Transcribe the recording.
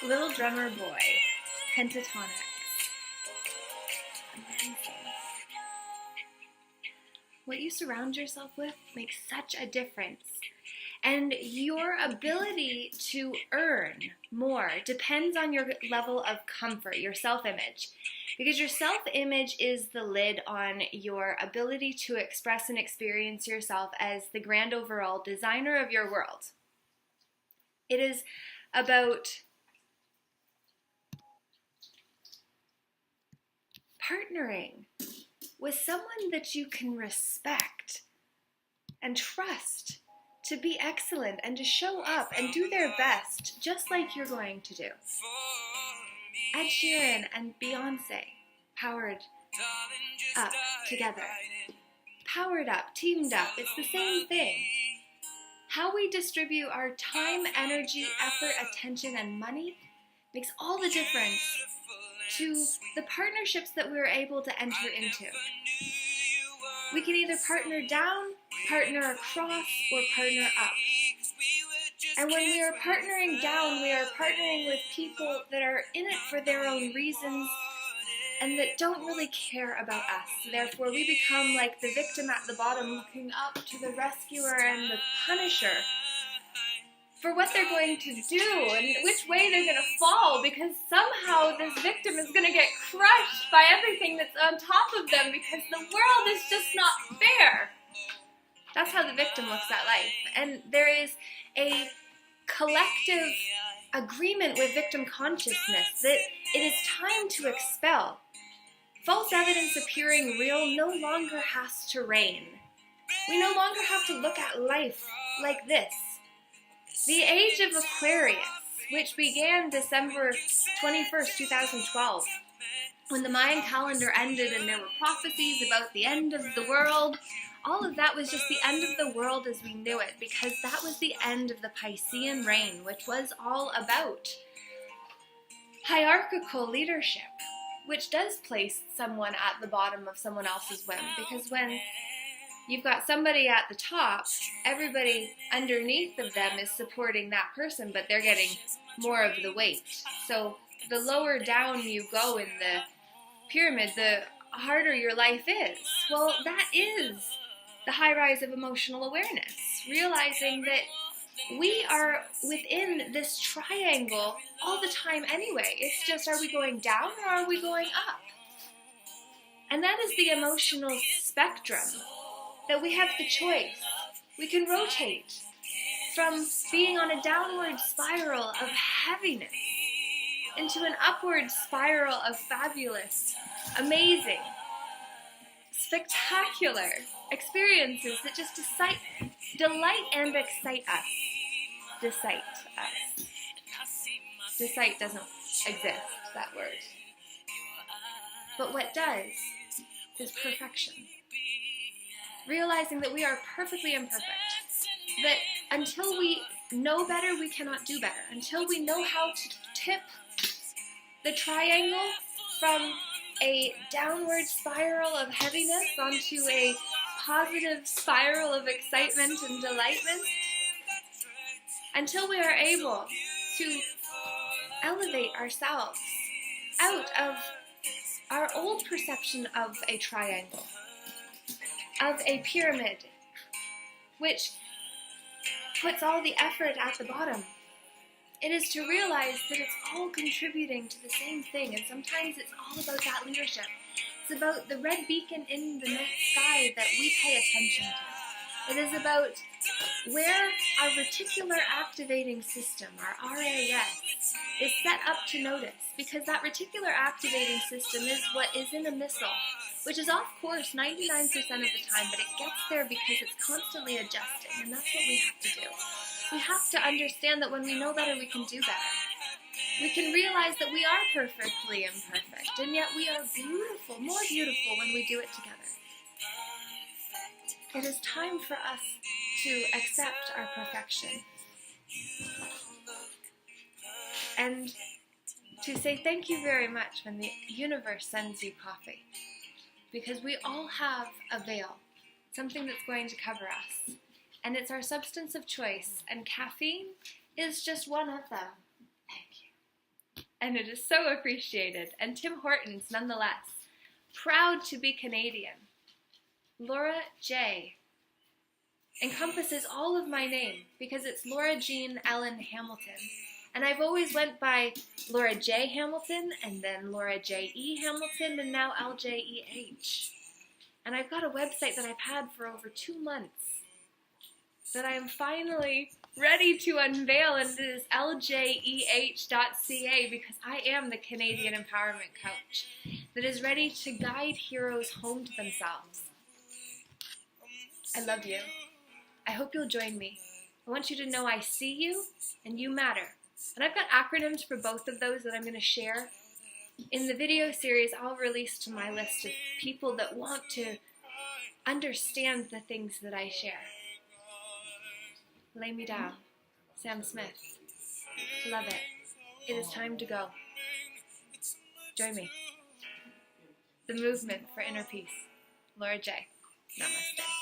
Little Drummer Boy, Pentatonix. Amazing. What you surround yourself with makes such a difference. And your ability to earn more depends on your level of comfort, your self-image. Because your self-image is the lid on your ability to express and experience yourself as the grand overall designer of your world. It is about partnering with someone that you can respect and trust to be excellent and to show up and do their best just like you're going to do. Ed Sheeran and Beyonce powered up together. Powered up, teamed up, it's the same thing. How we distribute our time, energy, effort, attention, and money makes all the difference to the partnerships that we're able to enter into. We can either partner down, partner across, or partner up. And when we are partnering down, we are partnering with people that are in it for their own reasons and that don't really care about us. Therefore, we become like the victim at the bottom looking up to the rescuer and the punisher for what they're going to do and which way they're going to fall, because somehow this victim is going to get crushed by everything that's on top of them because the world is just not fair. That's how the victim looks at life. And there is a collective agreement with victim consciousness that it is time to expel. False evidence appearing real no longer has to reign. We no longer have to look at life like this. The age of Aquarius, which began December 21st, 2012, when the Mayan calendar ended and there were prophecies about the end of the world, all of that was just the end of the world as we knew it, because that was the end of the Piscean reign, which was all about hierarchical leadership, which does place someone at the bottom of someone else's whim, because when you've got somebody at the top, everybody underneath of them is supporting that person, but they're getting more of the weight. So the lower down you go in the pyramid, the harder your life is. Well, that is the high rise of emotional awareness, realizing that we are within this triangle all the time anyway. It's just, are we going down or are we going up? And that is the emotional spectrum, that we have the choice. We can rotate from being on a downward spiral of heaviness into an upward spiral of fabulous, amazing, spectacular experiences that just delight and excite us. Decite us. Decite doesn't exist, that word. But what does is perfection. Realizing that we are perfectly imperfect. That until we know better, we cannot do better. Until we know how to tip the triangle from a downward spiral of heaviness onto a positive spiral of excitement and delightment, until we are able to elevate ourselves out of our old perception of a triangle, of a pyramid, which puts all the effort at the bottom. It is to realize that it's all contributing to the same thing, and sometimes it's all about that leadership. It's about the red beacon in the night sky that we pay attention to. It is about where our reticular activating system, our RAS, is set up to notice, because that reticular activating system is what is in a missile, which is off course 99% of the time, but it gets there because it's constantly adjusting, and that's what we have to do. We have to understand that when we know better, we can do better. We can realize that we are perfectly imperfect, and yet we are beautiful, more beautiful when we do it together. It is time for us to accept our perfection and to say thank you very much when the universe sends you coffee, because we all have a veil, something that's going to cover us, and it's our substance of choice, and caffeine is just one of them. Thank you. and it is so appreciated. And Tim Hortons, nonetheless. Proud to be Canadian. Laura J. encompasses all of my name because it's Laura Jean Ellen Hamilton. And I've always went by Laura J. Hamilton, and then Laura J. E. Hamilton, and now LJEH. And I've got a website that I've had for over 2 months that I am finally ready to unveil, and it is ljeh.ca, because I am the Canadian Empowerment Coach that is ready to guide heroes home to themselves. I love you. I hope you'll join me. I want you to know I see you and you matter. And I've got acronyms for both of those that I'm going to share. In the video series, I'll release to my list of people that want to understand the things that I share. Lay me down. Sam Smith. Love it. It is time to go. Join me. The movement for inner peace. Laura J. Namaste.